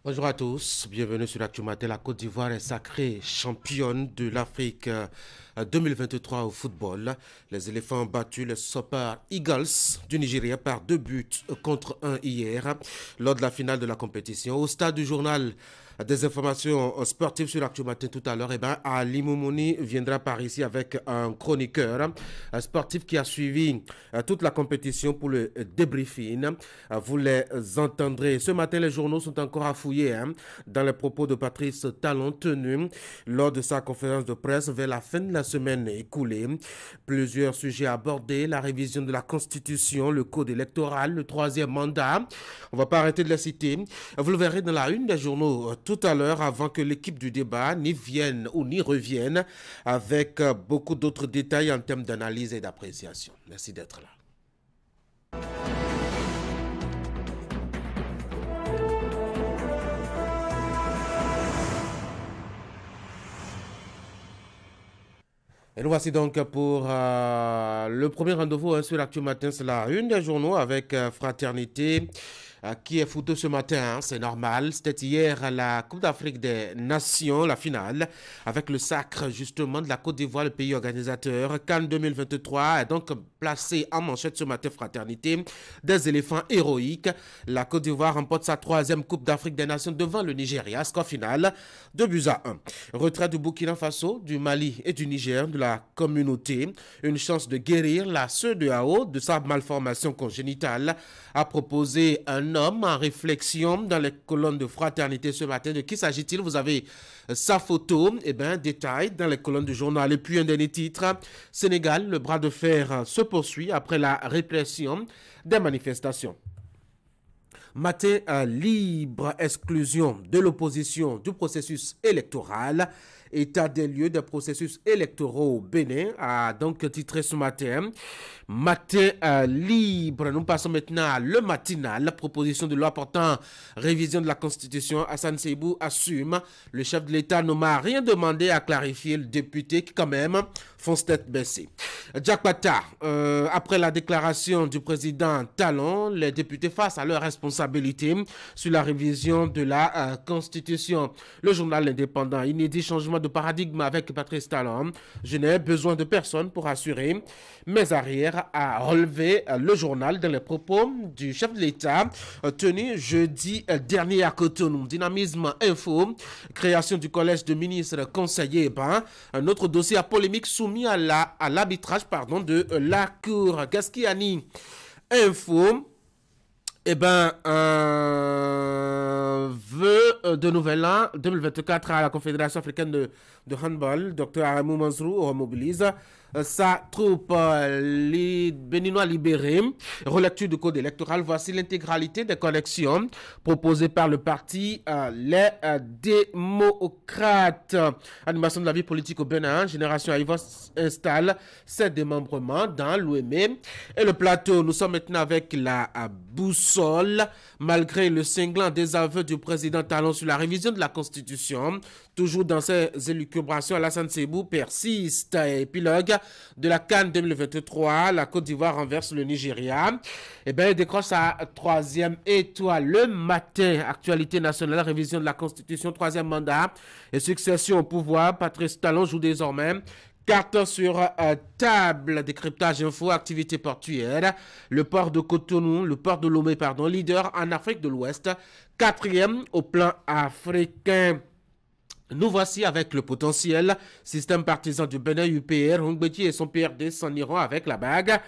Bonjour à tous, bienvenue sur Actu Matin. La Côte d'Ivoire est sacrée championne de l'Afrique 2023 au football. Les éléphants ont battu les Super Eagles du Nigeria par 2 buts contre 1 hier lors de la finale de la compétition. Au stade du journal des informations sportives sur Actu Matin tout à l'heure, Ali Moumouni viendra par ici avec un chroniqueur sportif qui a suivi toute la compétition pour le débriefing. Vous les entendrez. Ce matin, les journaux sont encore à fouiller dans les propos de Patrice Talon tenus lors de sa conférence de presse vers la fin de la semaine écoulée. Plusieurs sujets abordés, la révision de la Constitution, le code électoral, le 3e mandat. On ne va pas arrêter de les citer. Vous le verrez dans la une des journaux tout à l'heure avant que l'équipe du débat n'y vienne ou n'y revienne avec beaucoup d'autres détails en termes d'analyse et d'appréciation. Merci d'être là. Et nous voici donc pour le premier rendez-vous sur l'Actu Matin. C'est la une des journaux avec Fraternité qui est fouteux ce matin, c'est normal. C'était hier la Coupe d'Afrique des Nations, la finale, avec le sacre justement de la Côte d'Ivoire, le pays organisateur. CAN 2023 est donc placé en manchette ce matin, Fraternité. Des éléphants héroïques. La Côte d'Ivoire remporte sa 3e Coupe d'Afrique des Nations devant le Nigeria. Score final, 2-1. Retrait du Burkina Faso, du Mali et du Niger de la communauté. Une chance de guérir la CEDEAO de sa malformation congénitale, a proposé un homme en réflexion dans les colonnes de Fraternité ce matin. De qui s'agit-il? Vous avez sa photo, détail dans les colonnes du journal. Et puis un dernier titre, Sénégal, le bras de fer se poursuit après la répression des manifestations. Matin libre, exclusion de l'opposition du processus électoral. État des lieux des processus électoraux au Bénin a donc titré ce matin. Matin libre. Nous passons maintenant à le matinal. La proposition de loi portant révision de la Constitution. Hassan Seibou assume. Le chef de l'État n'a rien demandé à clarifier le député qui quand même fonce tête baissée. Jack Pata, après la déclaration du président Talon, les députés face à leurs responsabilités sur la révision de la Constitution. Le journal indépendant, inédit changement de paradigme avec Patrice Talon. Je n'ai besoin de personne pour assurer mes arrières, a relevé le journal dans les propos du chef de l'État tenu jeudi dernier à Cotonou. Dynamisme Info, création du collège de ministres conseillers. Un autre dossier à polémique soumis à l'arbitrage de la Cour. Gaskiani Info. Vœu de nouvel an 2024 à la Confédération africaine de handball. Dr Aramou Mansourou remobilise sa troupe. Les Béninois libérés. Relecture du code électoral. Voici l'intégralité des corrections proposées par le parti Les Démocrates. Animation de la vie politique au Bénin. Génération Aïva installe ses démembrements dans l'OME et le plateau. Nous sommes maintenant avec la boussole. Malgré le cinglant désaveu du président Talon sur la révision de la Constitution, toujours dans ses élucubrations, Alassane Seibou persiste. Épilogue de la CAN 2023, la Côte d'Ivoire renverse le Nigeria. Il décroche sa 3e étoile le matin. Actualité nationale, révision de la Constitution, 3e mandat et succession au pouvoir. Patrice Talon joue désormais carte sur table. Décryptage info, activité portuaire. Le port de Cotonou, le port de Lomé, leader en Afrique de l'Ouest, 4e au plan africain. Nous voici avec le potentiel. Système partisan du Bénin UPR, Hungbeti et son PRD s'en iront avec la bague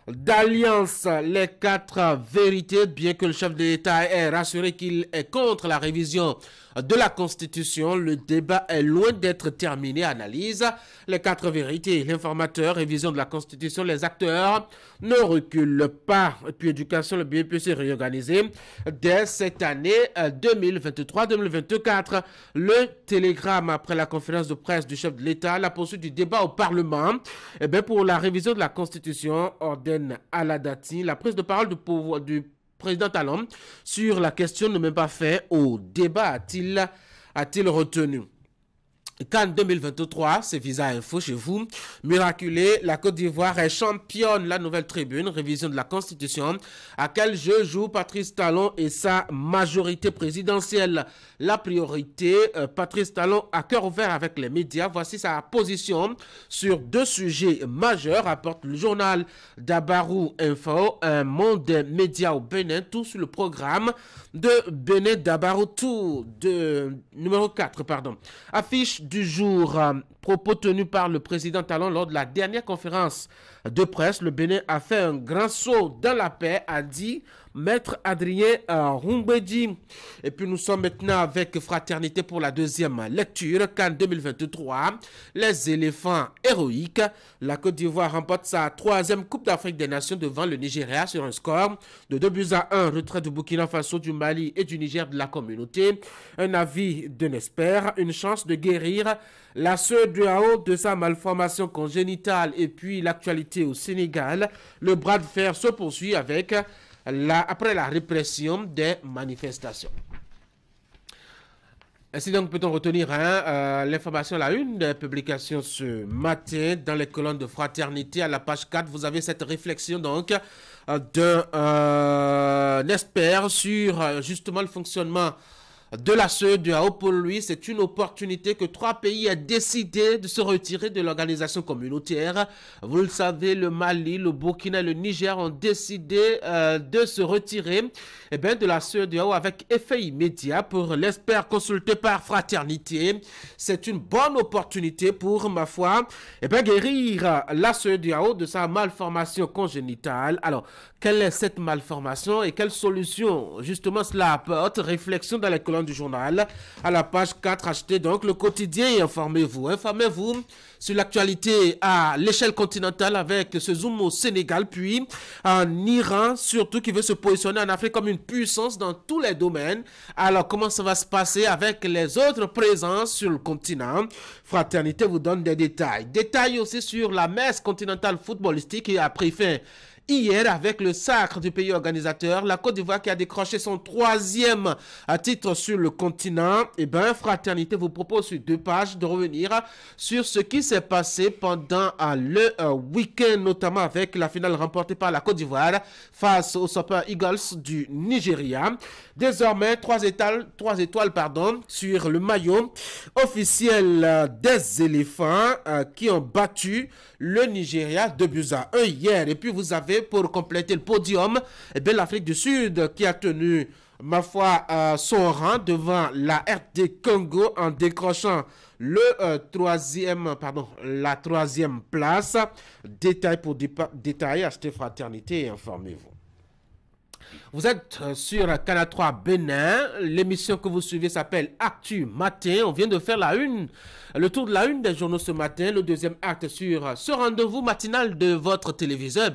d'alliance. Les 4 vérités, bien que le chef de l'État ait rassuré qu'il est contre la révision de la Constitution, le débat est loin d'être terminé. Analyse les 4 vérités, l'informateur, révision de la Constitution, les acteurs ne reculent pas. Et puis éducation, le BEPC réorganisé dès cette année 2023-2024. Le télégramme après la conférence de presse du chef de l'État, la poursuite du débat au Parlement. Pour la révision de la Constitution, ordonne à la Dati la prise de parole du président Talon sur la question ne même pas fait au débat, a-t-il retenu. CAN 2023, c'est Visa Info chez vous. Miraculé, la Côte d'Ivoire est championne. La nouvelle tribune, révision de la Constitution. À quel jeu joue Patrice Talon et sa majorité présidentielle? La priorité, Patrice Talon a cœur ouvert avec les médias. Voici sa position sur deux sujets majeurs, rapporte le journal Dabarou Info, un monde des médias au Bénin, tout sur le programme de Bénin Dabarou Tour, numéro 4, pardon. Affiche du jour, propos tenus par le président Talon lors de la dernière conférence de presse. Le Bénin a fait un grand saut dans la paix, a dit Maître Adrien Rumbedi. Et puis nous sommes maintenant avec Fraternité pour la deuxième lecture, CAN 2023, les éléphants héroïques. La Côte d'Ivoire remporte sa troisième Coupe d'Afrique des Nations devant le Nigeria sur un score de 2-1, retrait du Burkina Faso, du Mali et du Niger de la communauté. Un avis d'un expert, une chance de guérir la CEDEAO de sa malformation congénitale. Et puis l'actualité au Sénégal, le bras de fer se poursuit avec après la répression des manifestations. Ainsi donc peut-on retenir l'information à la une des publications ce matin dans les colonnes de Fraternité à la page 4. Vous avez cette réflexion donc d'un expert sur justement le fonctionnement de la CEDEAO. Pour lui, c'est une opportunité que 3 pays aient décidé de se retirer de l'organisation communautaire. Vous le savez, le Mali, le Burkina et le Niger ont décidé de se retirer de la CEDEAO avec effet immédiat. Pour l'expert consulté par Fraternité, c'est une bonne opportunité pour, ma foi, guérir la CEDEAO de sa malformation congénitale. Alors, quelle est cette malformation et quelle solution justement cela apporte? Réflexion dans les colonnes du journal à la page 4. Achetez donc le quotidien et informez-vous. Informez-vous sur l'actualité à l'échelle continentale avec ce zoom au Sénégal, puis en Iran, surtout qui veut se positionner en Afrique comme une puissance dans tous les domaines. Alors comment ça va se passer avec les autres présences sur le continent? Fraternité vous donne des détails. Détails aussi sur la messe continentale footballistique qui a pris fin hier avec le sacre du pays organisateur, la Côte d'Ivoire qui a décroché son 3e titre sur le continent. Fraternité vous propose sur 2 pages de revenir sur ce qui s'est passé pendant le week-end, notamment avec la finale remportée par la Côte d'Ivoire face aux Super Eagles du Nigeria. Désormais, 3 étoiles sur le maillot officiel des éléphants qui ont battu le Nigeria 2-1 hier. Et puis vous avez, pour compléter le podium, l'Afrique du Sud qui a tenu, ma foi, son rang devant la RD Congo en décrochant la 3e place. Détail pour détail, achetez Fraternité et informez-vous. Vous êtes sur Canal 3 Bénin. L'émission que vous suivez s'appelle Actu Matin. On vient de faire le tour de la une des journaux ce matin. Le deuxième acte sur ce rendez-vous matinal de votre téléviseur.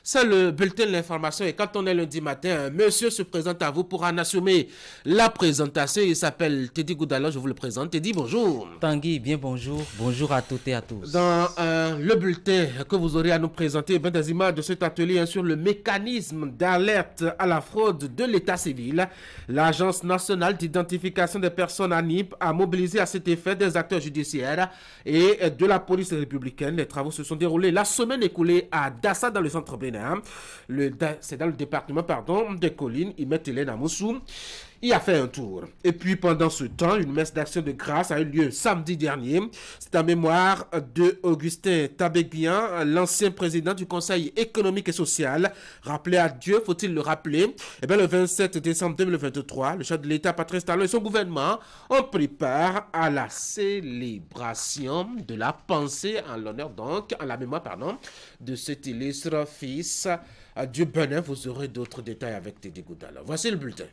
C'est le bulletin de l'information. Et quand on est lundi matin, un monsieur se présente à vous pour en assumer la présentation. Il s'appelle Teddy Goudalo. Je vous le présente. Teddy, bonjour. Tanguy, bien bonjour. Bonjour à toutes et à tous. Dans le bulletin que vous aurez à nous présenter, des images de cet atelier sur le mécanisme d'alerte à la fraude de l'état civil. L'Agence nationale d'identification des personnes ANIP a mobilisé à cet effet des acteurs judiciaires et de la police républicaine. Les travaux se sont déroulés la semaine écoulée à Dassa dans le centre Bénin. C'est dans le département des collines. Imet Hélène Amoussou y a fait un tour. Et puis pendant ce temps, une messe d'action de grâce a eu lieu samedi dernier. C'est en mémoire de Augustin Tabegbian, l'ancien président du Conseil économique et social. Rappelé à Dieu, faut-il le rappeler. Le 27 décembre 2023, le chef de l'État Patrice Talon et son gouvernement ont pris part à la célébration de la pensée en l'honneur en la mémoire de cet illustre fils du Bénin. Vous aurez d'autres détails avec Teddy Goudalo. Voici le bulletin.